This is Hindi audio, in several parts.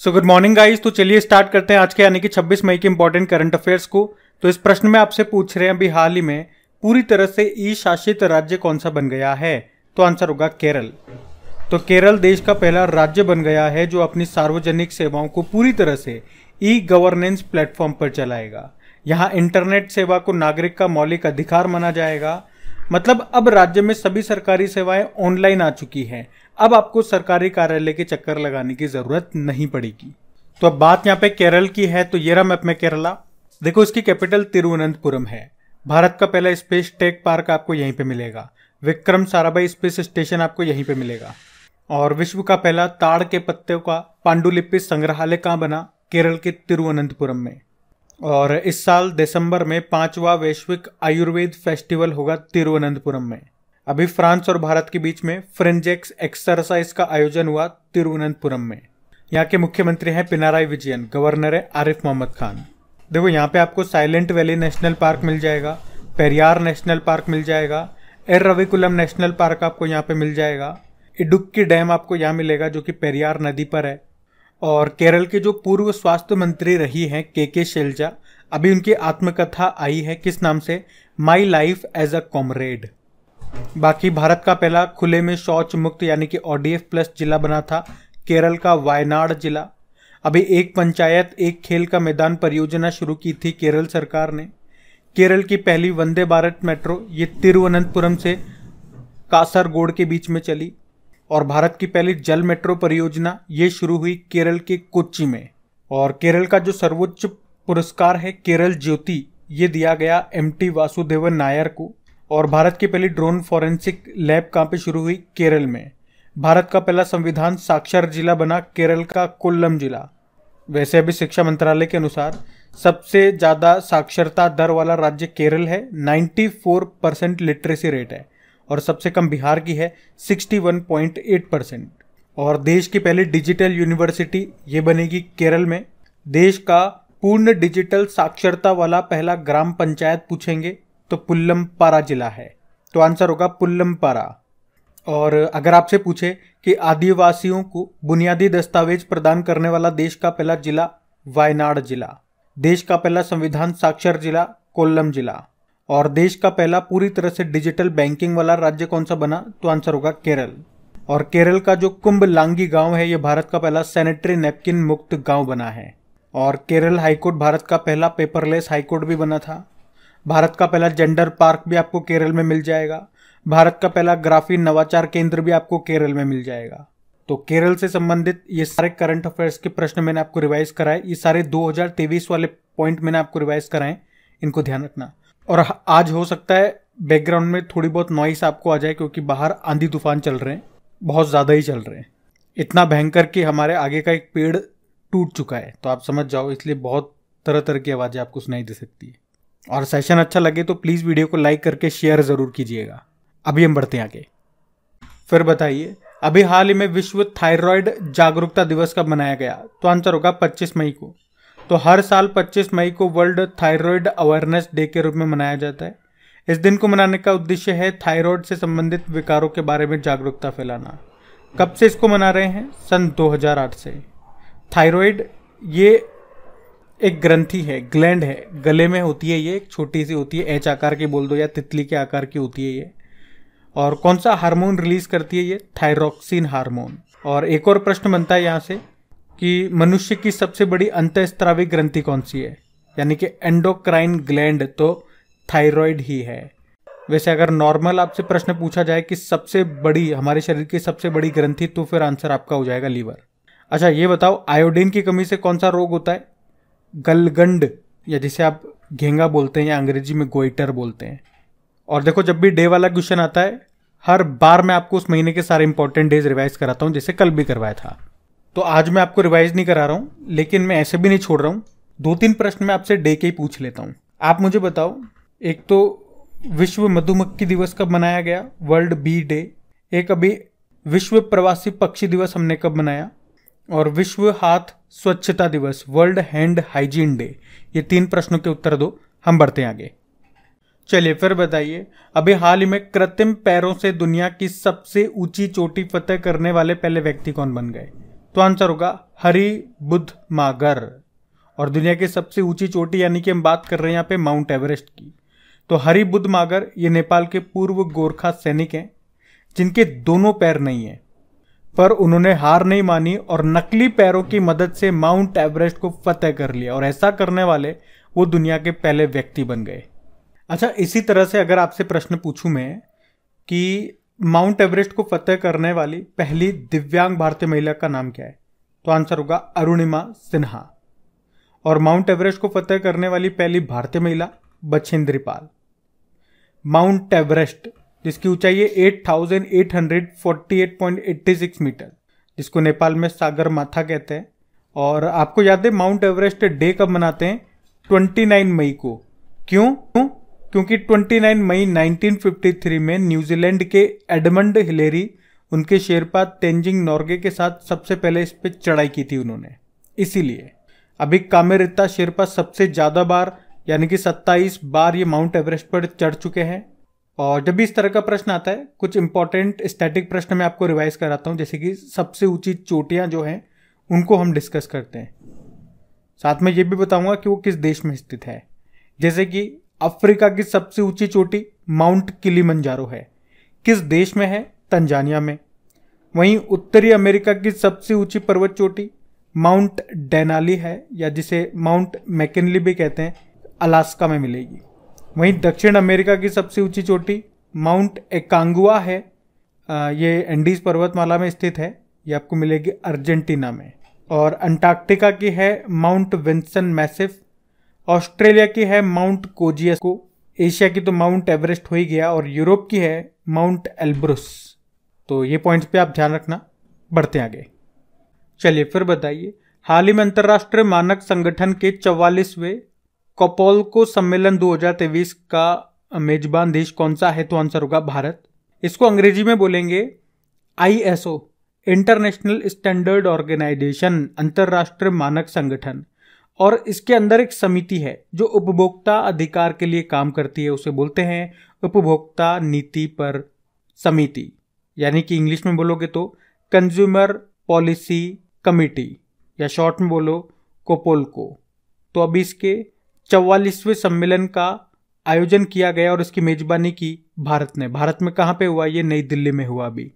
So good morning guys. तो चलिए स्टार्ट करते हैं आज के यानी कि 26 मई के इंपॉर्टेंट करंट अफेयर्स को। तो इस प्रश्न में आपसे पूछ रहे हैं अभी हाल ही में पूरी तरह से ई शासित राज्य कौन सा बन गया है। तो आंसर होगा केरल। तो केरल देश का पहला राज्य बन गया है जो अपनी सार्वजनिक सेवाओं को पूरी तरह से ई गवर्नेंस प्लेटफॉर्म पर चलाएगा। यहाँ इंटरनेट सेवा को नागरिक का मौलिक अधिकार माना जाएगा। मतलब अब राज्य में सभी सरकारी सेवाएं ऑनलाइन आ चुकी हैं। अब आपको सरकारी कार्यालय के चक्कर लगाने की जरूरत नहीं पड़ेगी। तो अब बात यहाँ पे केरल की है। तो ये रहा मैप में केरला। देखो इसकी कैपिटल तिरुवनंतपुरम है। भारत का पहला स्पेस टेक पार्क आपको यहीं पे मिलेगा। विक्रम साराभाई स्पेस स्टेशन आपको यहीं पे मिलेगा। और विश्व का पहला ताड़ के पत्तों का पांडुलिपि संग्रहालय कहाँ बना? केरल के तिरुवनंतपुरम में। और इस साल दिसंबर में 5वां वैश्विक आयुर्वेद फेस्टिवल होगा तिरुवनंतपुरम में। अभी फ्रांस और भारत के बीच में फ्रेंजेक्स एक्सरसाइज का आयोजन हुआ तिरुवनंतपुरम में। यहाँ के मुख्यमंत्री हैं पिनाराई विजयन, गवर्नर है आरिफ मोहम्मद खान। देखो यहाँ पे आपको साइलेंट वैली नेशनल पार्क मिल जाएगा, पेरियार नेशनल पार्क मिल जाएगा, एर्राविकुलम नेशनल पार्क आपको यहाँ पे मिल जाएगा, इडुक्की डैम आपको यहाँ मिलेगा जो कि पेरियार नदी पर है। और केरल के जो पूर्व स्वास्थ्य मंत्री रही हैं के शैलजा, अभी उनकी आत्मकथा आई है किस नाम से? My life as a comrade. बाकी भारत का पहला खुले में शौच मुक्त यानी कि ODF+ जिला बना था केरल का वायनाड जिला। अभी एक पंचायत एक खेल का मैदान परियोजना शुरू की थी केरल सरकार ने। केरल की पहली वंदे भारत मेट्रो ये तिरुवनंतपुरम से कासरगोड के बीच में चली। और भारत की पहली जल मेट्रो परियोजना ये शुरू हुई केरल के कोच्चि में। और केरल का जो सर्वोच्च पुरस्कार है केरल ज्योति ये दिया गया MT वासुदेवन नायर को। और भारत की पहली ड्रोन फॉरेंसिक लैब कहाँ पे शुरू हुई? केरल में। भारत का पहला संविधान साक्षर जिला बना केरल का कोल्लम जिला। वैसे अभी शिक्षा मंत्रालय के अनुसार सबसे ज़्यादा साक्षरता दर वाला राज्य केरल है, 94% लिटरेसी रेट है। और सबसे कम बिहार की है 61.8%। और देश की पहली डिजिटल यूनिवर्सिटी ये बनेगी केरल में। देश का पूर्ण डिजिटल साक्षरता वाला पहला ग्राम पंचायत पूछेंगे तो पुल्लमपारा जिला है। तो आंसर होगा पुल्लमपारा। और अगर आपसे पूछे कि आदिवासियों को बुनियादी दस्तावेज प्रदान करने वाला देश का पहला जिला वायनाड जिला, देश का पहला संविधान साक्षर जिला कोल्लम जिला, और देश का पहला पूरी तरह से डिजिटल बैंकिंग वाला राज्य कौन सा बना? तो आंसर होगा केरल। और केरल का जो कुंभलांगी गांव है ये भारत का पहला सैनिटरी नैपकिन मुक्त गांव बना है। और केरल हाईकोर्ट भारत का पहला पेपरलेस हाईकोर्ट भी बना था। भारत का पहला जेंडर पार्क भी आपको केरल में मिल जाएगा। भारत का पहला ग्राफीन नवाचार केंद्र भी आपको केरल में मिल जाएगा। तो केरल से संबंधित ये सारे करंट अफेयर्स के प्रश्न मैंने आपको रिवाइज कराए। ये सारे 2023 वाले पॉइंट मैंने आपको रिवाइज कराए, इनको ध्यान रखना। और आज हो सकता है बैकग्राउंड में थोड़ी बहुत नॉइस आपको आ जाए क्योंकि बाहर आंधी तूफान चल रहे हैं, बहुत ज़्यादा ही चल रहे हैं। इतना भयंकर कि हमारे आगे का एक पेड़ टूट चुका है, तो आप समझ जाओ। इसलिए बहुत तरह तरह की आवाज़ें आपको सुनाई दे सकती है। और सेशन अच्छा लगे तो प्लीज़ वीडियो को लाइक करके शेयर ज़रूर कीजिएगा। अभी हम बढ़ते हैं आगे। फिर बताइए अभी हाल ही में विश्व थायराइड जागरूकता दिवस कब मनाया गया? तो आंसर होगा 25 मई को। तो हर साल 25 मई को वर्ल्ड थायराइड अवेयरनेस डे के रूप में मनाया जाता है। इस दिन को मनाने का उद्देश्य है थायराइड से संबंधित विकारों के बारे में जागरूकता फैलाना। कब से इसको मना रहे हैं? सन 2008 से। थायराइड ये एक ग्रंथि है, ग्लैंड है, गले में होती है। ये एक छोटी सी होती है, H आकार की बोल दो या तितली के आकार की होती है ये। और कौन सा हार्मोन रिलीज करती है ये? Thyroxine hormone. और एक और प्रश्न बनता है यहाँ से कि मनुष्य की सबसे बड़ी अंतःस्रावी ग्रंथि कौन सी है? यानी कि एंडोक्राइन ग्लैंड तो थायराइड ही है। वैसे अगर नॉर्मल आपसे प्रश्न पूछा जाए कि सबसे बड़ी, हमारे शरीर की सबसे बड़ी ग्रंथि, तो फिर आंसर आपका हो जाएगा लीवर। अच्छा ये बताओ आयोडीन की कमी से कौन सा रोग होता है? गलगंड, या जिसे आप घेंगा बोलते हैं या अंग्रेजी में गोइटर बोलते हैं। और देखो जब भी डे वाला क्वेश्चन आता है हर बार मैं आपको उस महीने के सारे इंपॉर्टेंट डेज रिवाइज कराता हूँ, जैसे कल भी करवाया था। तो आज मैं आपको रिवाइज नहीं करा रहा हूँ, लेकिन मैं ऐसे भी नहीं छोड़ रहा हूँ। 2-3 प्रश्न मैं आपसे डे के ही पूछ लेता हूँ। आप मुझे बताओ, एक तो विश्व मधुमक्खी दिवस कब मनाया गया? World bee day. एक अभी विश्व प्रवासी पक्षी दिवस हमने कब मनाया? और विश्व हाथ स्वच्छता दिवस, वर्ल्ड हैंड हाइजीन डे। ये 3 प्रश्नों के उत्तर दो, हम बढ़ते हैं आगे। चलिए फिर बताइए अभी हाल ही में कृत्रिम पैरों से दुनिया की सबसे ऊंची चोटी फतेह करने वाले पहले व्यक्ति कौन बन गए? तो आंसर होगा हरिबुधमागर। और दुनिया की सबसे ऊंची चोटी यानी कि हम बात कर रहे हैं यहाँ पे माउंट एवरेस्ट की, तो हरिबुधमागर ये नेपाल के पूर्व गोरखा सैनिक हैं जिनके दोनों पैर नहीं है, पर उन्होंने हार नहीं मानी और नकली पैरों की मदद से माउंट एवरेस्ट को फतेह कर लिया, और ऐसा करने वाले वो दुनिया के पहले व्यक्ति बन गए। अच्छा, इसी तरह से अगर आपसे प्रश्न पूछूं मैं कि माउंट एवरेस्ट को फतेह करने वाली पहली दिव्यांग भारतीय महिला का नाम क्या है, तो आंसर होगा अरुणिमा सिन्हा। और माउंट एवरेस्ट को फतेह करने वाली पहली भारतीय महिला बछेंद्री पाल। माउंट एवरेस्ट जिसकी ऊंचाई है 8848.86 मीटर, जिसको नेपाल में सागर माथा कहते हैं। और आपको याद है माउंट एवरेस्ट डे कब मनाते हैं? 29 मई को। क्यों? क्योंकि 29 मई 1953 में न्यूजीलैंड के एडमंड हिलेरी उनके शेरपा तेंजिंग नोर्गे के साथ सबसे पहले इस पर चढ़ाई की थी उन्होंने, इसीलिए। अभी कामेरिता शेरपा सबसे ज्यादा बार यानी कि 27 बार ये माउंट एवरेस्ट पर चढ़ चुके हैं। और जब भी इस तरह का प्रश्न आता है, कुछ इंपॉर्टेंट स्टैटिक प्रश्न मैं आपको रिवाइज कराता हूं, जैसे कि सबसे ऊंची चोटियां जो हैं उनको हम डिस्कस करते हैं। साथ में ये भी बताऊंगा कि वो किस देश में स्थित है। जैसे कि अफ्रीका की सबसे ऊंची चोटी माउंट किलिमंजारो है, किस देश में है? तंजानिया में। वहीं उत्तरी अमेरिका की सबसे ऊंची पर्वत चोटी माउंट डेनाली है, या जिसे माउंट मैकिनली भी कहते हैं, अलास्का में मिलेगी। वहीं दक्षिण अमेरिका की सबसे ऊंची चोटी माउंट एकांगुआ है, ये एंडीज पर्वतमाला में स्थित है, ये आपको मिलेगी अर्जेंटीना में। और अंटार्कटिका की है माउंट विंसन मैसिफ। ऑस्ट्रेलिया की है माउंट कोजियाको। एशिया की तो माउंट एवरेस्ट हो ही गया, और यूरोप की है माउंट एल्ब्रुस। तो ये पॉइंट्स पे आप ध्यान रखना। बढ़ते आगे, चलिए फिर बताइए, हाल ही में अंतर्राष्ट्रीय मानक संगठन के 44वें कोपोल्को सम्मेलन 2023 का मेजबान देश कौन सा है? तो आंसर होगा भारत। इसको अंग्रेजी में बोलेंगे ISO, इंटरनेशनल स्टैंडर्ड ऑर्गेनाइजेशन, अंतर्राष्ट्रीय मानक संगठन। और इसके अंदर एक समिति है जो उपभोक्ता अधिकार के लिए काम करती है, उसे बोलते हैं उपभोक्ता नीति पर समिति, यानी कि इंग्लिश में बोलोगे तो कंज्यूमर पॉलिसी कमिटी, या शॉर्ट में बोलो कोपोल्को। तो अभी इसके 44वें सम्मेलन का आयोजन किया गया और इसकी मेजबानी की भारत ने। भारत में कहाँ पे हुआ? ये नई दिल्ली में हुआ अभी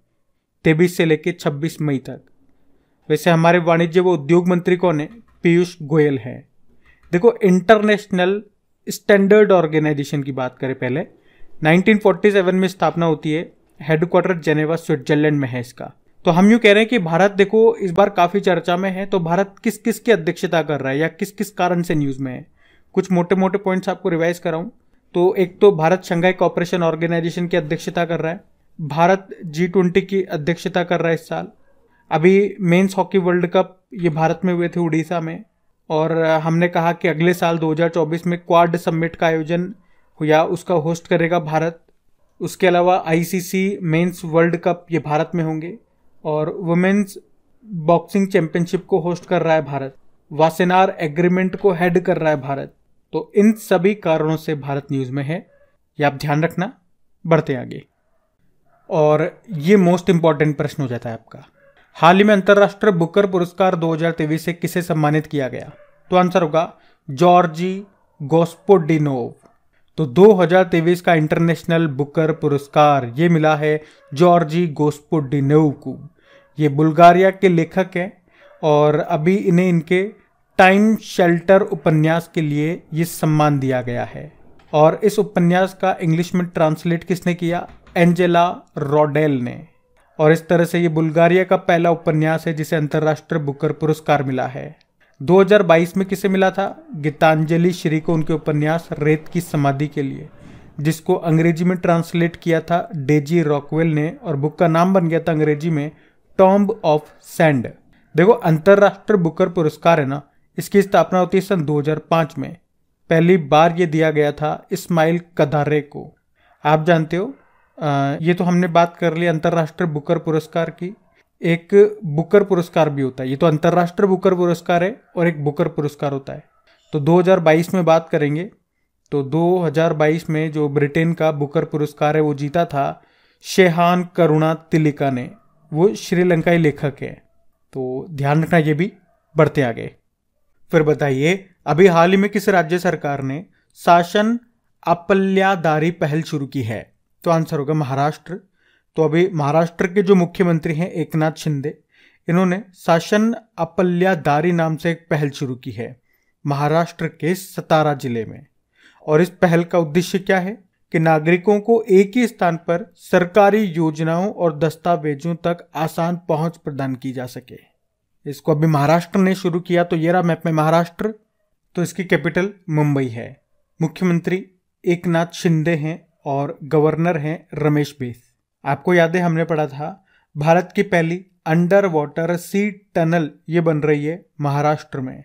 23 से लेकर 26 मई तक। वैसे हमारे वाणिज्य व उद्योग मंत्री कौन है? पीयूष गोयल है। देखो, इंटरनेशनल स्टैंडर्ड ऑर्गेनाइजेशन की बात करें, पहले 1947 में स्थापना होती है, हेडक्वार्टर जेनेवा स्विट्जरलैंड में है इसका। तो हम यूं कह रहे हैं कि भारत देखो इस बार काफी चर्चा में है। तो भारत किस किस की अध्यक्षता कर रहा है या किस किस कारण से न्यूज में है? कुछ मोटे मोटे पॉइंट्स आपको रिवाइज कराऊं तो एक तो भारत शंघाई कोऑपरेशन ऑर्गेनाइजेशन की अध्यक्षता कर रहा है। भारत G20 की अध्यक्षता कर रहा है इस साल। अभी मेंस हॉकी वर्ल्ड कप ये भारत में हुए थे उड़ीसा में। और हमने कहा कि अगले साल 2024 में क्वाड समिट का आयोजन या उसका होस्ट करेगा भारत। उसके अलावा ICC मेंस वर्ल्ड कप ये भारत में होंगे। और वुमेन्स बॉक्सिंग चैंपियनशिप को होस्ट कर रहा है भारत। वासेनार एग्रीमेंट को हेड कर रहा है भारत। तो इन सभी कारणों से भारत न्यूज में है, ये आप ध्यान रखना। बढ़ते आगे, और ये मोस्ट इंपॉर्टेंट प्रश्न हो जाता है आपका, हाल ही में अंतर्राष्ट्रीय बुकर पुरस्कार 2023 से किसे सम्मानित किया गया? तो आंसर होगा जॉर्जी गोस्पोडिनोव। तो 2023 का इंटरनेशनल बुकर पुरस्कार ये मिला है जॉर्जी गोस्पोडिनोव को। ये बुल्गारिया के लेखक हैं और अभी इन्हें इनके टाइम शेल्टर उपन्यास के लिए ये सम्मान दिया गया है। और इस उपन्यास का इंग्लिश में ट्रांसलेट किसने किया? एंजेला रॉडेल ने। और इस तरह से ये बुल्गारिया का पहला उपन्यास है जिसे अंतर्राष्ट्रीय बुकर पुरस्कार मिला है। 2022 में किसे मिला था? गीतांजलि श्री को, उनके उपन्यास रेत की समाधि के लिए, जिसको अंग्रेजी में ट्रांसलेट किया था डेजी रॉकवेल ने, और बुक का नाम बन गया था अंग्रेजी में टॉम्ब ऑफ सैंड। देखो, अंतर्राष्ट्रीय बुकर पुरस्कार है ना, इसकी स्थापना होती है सन 2005 में। पहली बार ये दिया गया था इस्माइल कदारे को। आप जानते हो, ये तो हमने बात कर ली अंतर्राष्ट्रीय बुकर पुरस्कार की। एक बुकर पुरस्कार भी होता है, ये तो अंतर्राष्ट्रीय बुकर पुरस्कार है और एक बुकर पुरस्कार होता है। तो 2022 में बात करेंगे तो 2022 में जो ब्रिटेन का बुकर पुरस्कार है वो जीता था शेहान करुणा तिलिका ने। वो श्रीलंकाई लेखक है। तो ध्यान रखना ये भी। बढ़ते आगे। फिर बताइए, अभी हाल ही में किस राज्य सरकार ने शासन अपल्यादारी पहल शुरू की है? तो आंसर होगा महाराष्ट्र। तो अभी महाराष्ट्र के जो मुख्यमंत्री हैं एकनाथ शिंदे, इन्होंने शासन अपल्यादारी नाम से एक पहल शुरू की है महाराष्ट्र के सतारा जिले में। और इस पहल का उद्देश्य क्या है कि नागरिकों को एक ही स्थान पर सरकारी योजनाओं और दस्तावेजों तक आसान पहुंच प्रदान की जा सके। इसको अभी महाराष्ट्र ने शुरू किया। तो ये रहा मैप में महाराष्ट्र। तो इसकी कैपिटल मुंबई है। मुख्यमंत्री एकनाथ शिंदे हैं और गवर्नर हैं रमेश बैस। आपको याद है हमने पढ़ा था भारत की पहली अंडर वाटर सी टनल ये बन रही है महाराष्ट्र में,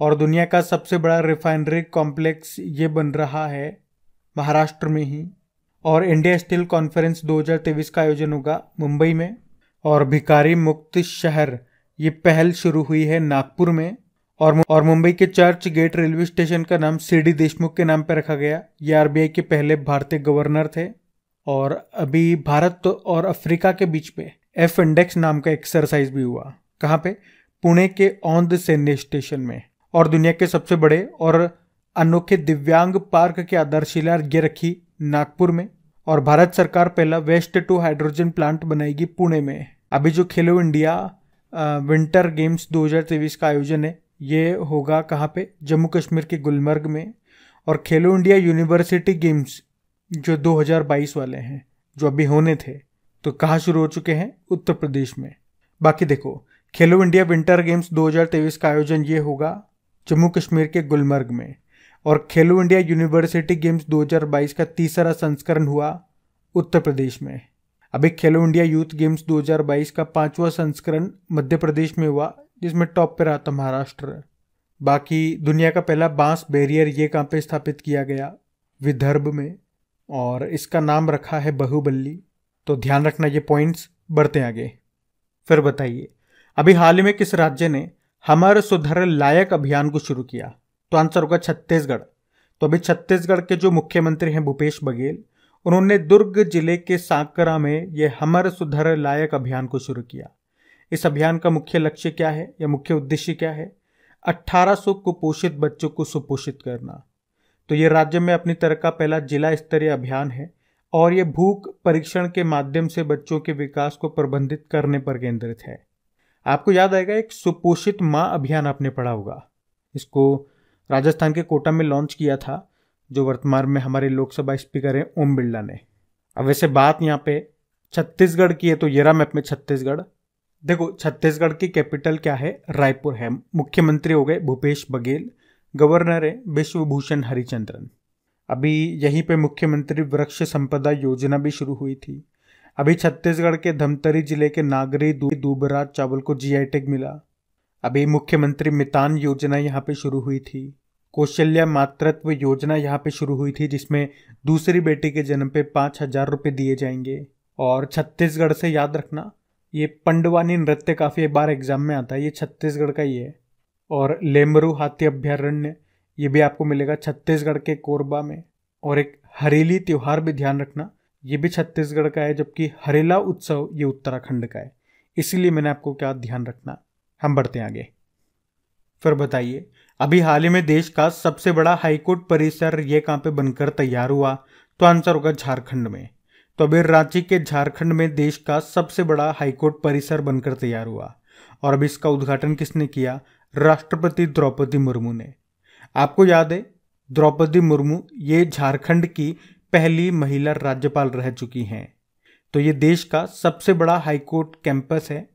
और दुनिया का सबसे बड़ा रिफाइनरी कॉम्प्लेक्स ये बन रहा है महाराष्ट्र में ही। और इंडिया स्टील कॉन्फ्रेंस 2023 का आयोजन होगा मुंबई में। और भिखारी मुक्त शहर ये पहल शुरू हुई है नागपुर में। और मुंबई के चर्च गेट रेलवे स्टेशन का नाम सीडी देशमुख के नाम पर रखा गया। ये आरबीआई के पहले भारतीय गवर्नर थे। और अभी भारत और अफ्रीका के बीच में एफ इंडेक्स नाम का एक्सरसाइज भी हुआ। कहाँ पे? पुणे के औंध सैन्य स्टेशन में। और दुनिया के सबसे बड़े और अनोखे दिव्यांग पार्क की आधारशिला ये रखी नागपुर में। और भारत सरकार पहला वेस्ट टू हाइड्रोजन प्लांट बनाएगी पुणे में। अभी जो खेलो इंडिया विंटर गेम्स 2023 का आयोजन है ये होगा कहाँ पे? जम्मू कश्मीर के गुलमर्ग में। और खेलो इंडिया यूनिवर्सिटी गेम्स जो 2022 वाले हैं जो अभी होने थे, तो कहाँ शुरू हो चुके हैं? उत्तर प्रदेश में। बाकी देखो, खेलो इंडिया विंटर गेम्स 2023 का आयोजन ये होगा जम्मू कश्मीर के गुलमर्ग में। और खेलो इंडिया यूनिवर्सिटी गेम्स 2022 का तीसरा संस्करण हुआ उत्तर प्रदेश में। अभी खेलो इंडिया यूथ गेम्स 2022 का 5वां संस्करण मध्य प्रदेश में हुआ, जिसमें टॉप पे रहा था महाराष्ट्र। बाकी दुनिया का पहला बांस बैरियर ये कहाँ पे स्थापित किया गया? विदर्भ में। और इसका नाम रखा है बाहुबली। तो ध्यान रखना ये पॉइंट्स। बढ़ते आगे। फिर बताइए, अभी हाल ही में किस राज्य ने हमर सुधर लायक अभियान को शुरू किया? तो आंसर होगा छत्तीसगढ़। तो अभी छत्तीसगढ़ के जो मुख्यमंत्री हैं भूपेश बघेल, उन्होंने दुर्ग जिले के सांकरा में ये हमर सुधर लायक अभियान को शुरू किया। इस अभियान का मुख्य लक्ष्य क्या है या मुख्य उद्देश्य क्या है? 1800 कुपोषित बच्चों को सुपोषित करना। तो ये राज्य में अपनी तरह का पहला जिला स्तरीय अभियान है। और ये भूख परीक्षण के माध्यम से बच्चों के विकास को प्रबंधित करने पर केंद्रित है। आपको याद आएगा एक सुपोषित माँ अभियान आपने पढ़ा होगा। इसको राजस्थान के कोटा में लॉन्च किया था, जो वर्तमान में हमारे लोकसभा स्पीकर हैं ओम बिरला ने। अब वैसे बात यहाँ पे छत्तीसगढ़ की है, तो ये रहा मैप में छत्तीसगढ़। देखो, छत्तीसगढ़ की कैपिटल क्या है? रायपुर है। मुख्यमंत्री हो गए भूपेश बघेल, गवर्नर है विश्वभूषण हरिचंद्रन। अभी यहीं पे मुख्यमंत्री वृक्ष संपदा योजना भी शुरू हुई थी। अभी छत्तीसगढ़ के धमतरी जिले के नागरी दूबराज चावल को जीआई टैग मिला। अभी मुख्यमंत्री मितान योजना यहाँ पे शुरू हुई थी। कौशल्या मातृत्व योजना यहाँ पे शुरू हुई थी, जिसमें दूसरी बेटी के जन्म पे 5,000 रुपये दिए जाएंगे। और छत्तीसगढ़ से याद रखना, ये पंडवानी नृत्य काफ़ी बार एग्जाम में आता है, ये छत्तीसगढ़ का ही है। और लेमरू हाथी अभ्यारण्य ये भी आपको मिलेगा छत्तीसगढ़ के कोरबा में। और एक हरेली त्योहार भी ध्यान रखना, ये भी छत्तीसगढ़ का है, जबकि हरेला उत्सव ये उत्तराखंड का है। इसीलिए मैंने आपको क्या ध्यान रखना। हम बढ़ते हैं आगे। फिर बताइए, अभी हाल ही में देश का सबसे बड़ा हाईकोर्ट परिसर ये कहाँ पे बनकर तैयार हुआ? तो आंसर होगा झारखंड में। तो अभी रांची के झारखंड में देश का सबसे बड़ा हाईकोर्ट परिसर बनकर तैयार हुआ। और अभी इसका उद्घाटन किसने किया? राष्ट्रपति द्रौपदी मुर्मू ने। आपको याद है द्रौपदी मुर्मू ये झारखंड की पहली महिला राज्यपाल रह चुकी हैं। तो ये देश का सबसे बड़ा हाईकोर्ट कैंपस है।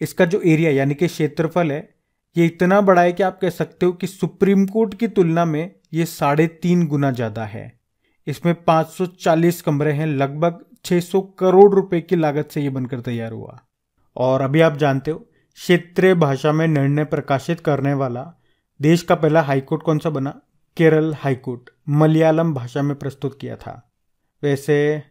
इसका जो एरिया यानी कि क्षेत्रफल है ये इतना बड़ा है कि आप कह सकते हो कि सुप्रीम कोर्ट की तुलना में ये 3.5 गुना ज़्यादा है। इसमें 540 कमरे हैं। लगभग 600 करोड़ रुपए की लागत से ये बनकर तैयार हुआ। और अभी आप जानते हो क्षेत्रीय भाषा में निर्णय प्रकाशित करने वाला देश का पहला हाईकोर्ट कौन सा बना? केरल हाईकोर्ट। मलयालम भाषा में प्रस्तुत किया था। वैसे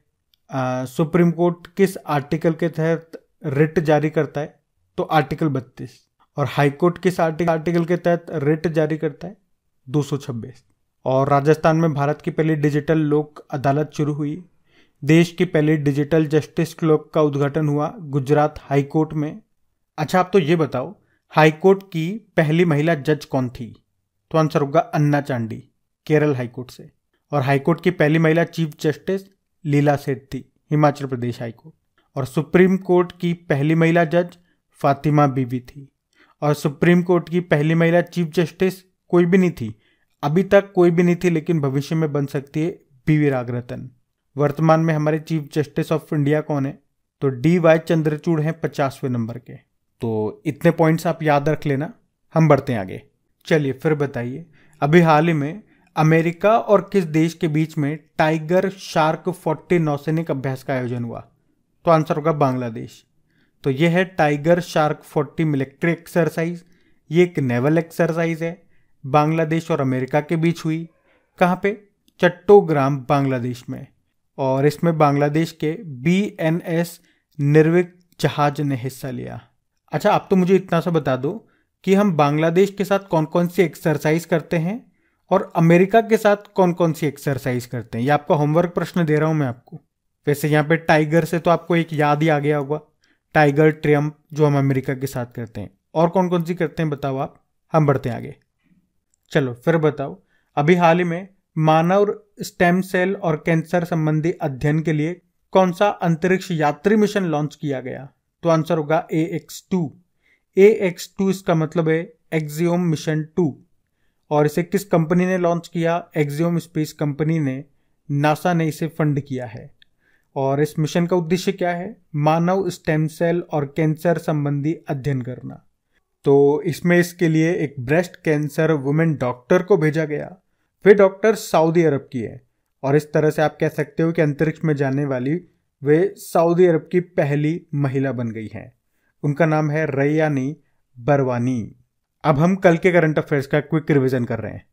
सुप्रीम कोर्ट किस आर्टिकल के तहत रिट जारी करता है? तो आर्टिकल 32। और हाईकोर्ट किस आर्टिकल के तहत रिट जारी करता है? 226। और राजस्थान में भारत की पहली डिजिटल लोक अदालत शुरू हुई। देश की पहली डिजिटल जस्टिस क्लॉक का उद्घाटन हुआ गुजरात हाईकोर्ट में। अच्छा, आप तो ये बताओ, हाईकोर्ट की पहली महिला जज कौन थी? तो आंसर होगा अन्ना चांडी, केरल हाईकोर्ट से। और हाईकोर्ट की पहली महिला चीफ जस्टिस लीला सेठ थी, हिमाचल प्रदेश हाईकोर्ट। और सुप्रीम कोर्ट की पहली महिला जज फातिमा बीवी थी। और सुप्रीम कोर्ट की पहली महिला चीफ जस्टिस कोई भी नहीं थी, अभी तक कोई भी नहीं थी, लेकिन भविष्य में बन सकती है, बीवी रागरतन। वर्तमान में हमारे चीफ जस्टिस ऑफ इंडिया कौन है? तो DY चंद्रचूड़ हैं 50वें नंबर के। तो इतने पॉइंट्स आप याद रख लेना, हम बढ़ते हैं आगे। चलिए फिर बताइए, अभी हाल ही में अमेरिका और किस देश के बीच में टाइगर शार्क 40 नौसैनिक अभ्यास का आयोजन हुआ? तो आंसर होगा बांग्लादेश। तो यह है टाइगर शार्क 40 मिलिट्री एक्सरसाइज। ये एक नेवल एक्सरसाइज है, बांग्लादेश और अमेरिका के बीच हुई। कहाँ पे? चट्टोग्राम, बांग्लादेश में। और इसमें बांग्लादेश के BNS निर्विक जहाज ने हिस्सा लिया। अच्छा, आप तो मुझे इतना सा बता दो कि हम बांग्लादेश के साथ कौन कौन सी एक्सरसाइज करते हैं और अमेरिका के साथ कौन कौन सी एक्सरसाइज करते हैं। ये आपका होमवर्क प्रश्न दे रहा हूं मैं आपको। वैसे यहाँ पे टाइगर से तो आपको एक याद ही आ गया होगा, टाइगर ट्रियम्फ, जो हम अमेरिका के साथ करते हैं। और कौन कौन सी करते हैं बताओ आप, हम बढ़ते हैं आगे। चलो फिर बताओ, अभी हाल ही में मानव स्टेम सेल और कैंसर संबंधी अध्ययन के लिए कौन सा अंतरिक्ष यात्री मिशन लॉन्च किया गया? तो आंसर होगा AX2। AX2 इसका मतलब है एक्सियोम मिशन 2। और इसे किस कंपनी ने लॉन्च किया? एक्सियोम स्पेस कंपनी ने, नासा ने इसे फंड किया है। और इस मिशन का उद्देश्य क्या है? मानव स्टेम सेल और कैंसर संबंधी अध्ययन करना। तो इसमें इसके लिए एक ब्रेस्ट कैंसर वुमेन डॉक्टर को भेजा गया। वे डॉक्टर सऊदी अरब की है, और इस तरह से आप कह सकते हो कि अंतरिक्ष में जाने वाली वे सऊदी अरब की पहली महिला बन गई हैं। उनका नाम है रैयानी बरवानी। अब हम कल के करंट अफेयर्स का क्विक रिवीजन कर रहे हैं।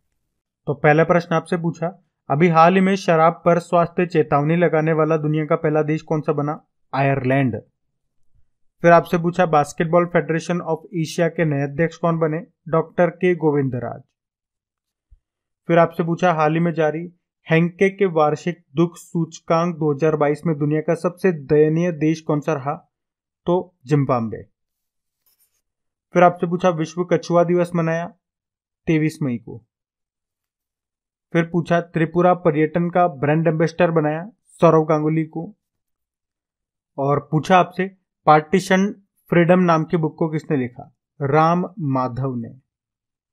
तो पहला प्रश्न आपसे पूछा, अभी हाल ही में शराब पर स्वास्थ्य चेतावनी लगाने वाला दुनिया का पहला देश कौन सा बना? आयरलैंड। फिर आपसे पूछा, बास्केटबॉल फेडरेशन ऑफ एशिया के नए अध्यक्ष कौन बने? डॉक्टर के गोविंदराज। फिर आपसे पूछा, हाल ही में जारी हेंके के वार्षिक दुख सूचकांक 2022 में दुनिया का सबसे दयनीय देश कौन सा रहा? तो जिम्बाब्वे। फिर आपसे पूछा, विश्व कछुआ दिवस मनाया 23 मई को। फिर पूछा, त्रिपुरा पर्यटन का ब्रांड एम्बेसडर बनाया सौरव गांगुली को। और पूछा आपसे, पार्टीशन फ्रीडम नाम की बुक को किसने लिखा? राम माधव ने,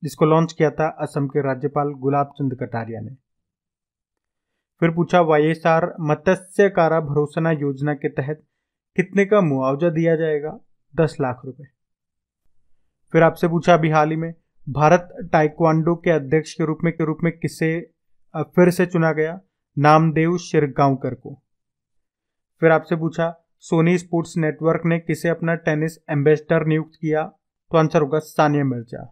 जिसको लॉन्च किया था असम के राज्यपाल गुलाब चंद कटारिया ने। फिर पूछा, YSR मत्स्यकारा भरोसा योजना के तहत कितने का मुआवजा दिया जाएगा? 10 लाख रुपए। फिर आपसे पूछा, अभी हाल ही में भारत ताइक्वांडो के अध्यक्ष के रूप में किसे फिर से चुना गया? नामदेव शिरगांवकर को। फिर आपसे पूछा, सोनी स्पोर्ट्स नेटवर्क ने किसे अपना टेनिस एम्बेसडर नियुक्त किया? तो आंसर होगा सानिया मिर्जा।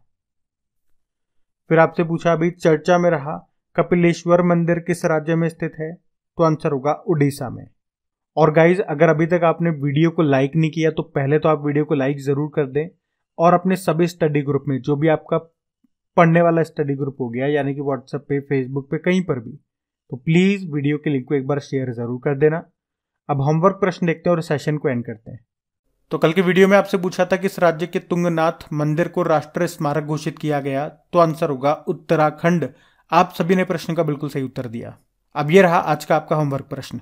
फिर आपसे पूछा, अभी चर्चा में रहा कपिलेश्वर मंदिर किस राज्य में स्थित है? तो आंसर होगा उड़ीसा में। और गाइज, अगर अभी तक आपने वीडियो को लाइक नहीं किया तो पहले तो आप वीडियो को लाइक जरूर कर दें, और अपने सभी स्टडी ग्रुप में, जो भी आपका पढ़ने वाला स्टडी ग्रुप हो गया, यानी कि व्हाट्सएप पे, फेसबुक पे, कहीं पर भी, तो प्लीज वीडियो के लिंक को एक बार शेयर जरूर कर देना। अब होमवर्क प्रश्न देखते हैं और सेशन को एंड करते हैं। तो कल की वीडियो में आपसे पूछा था किस राज्य के तुंगनाथ मंदिर को राष्ट्रीय स्मारक घोषित किया गया? तो आंसर होगा उत्तराखंड। आप सभी ने प्रश्न का बिल्कुल सही उत्तर दिया। अब ये रहा आज का आपका होमवर्क प्रश्न।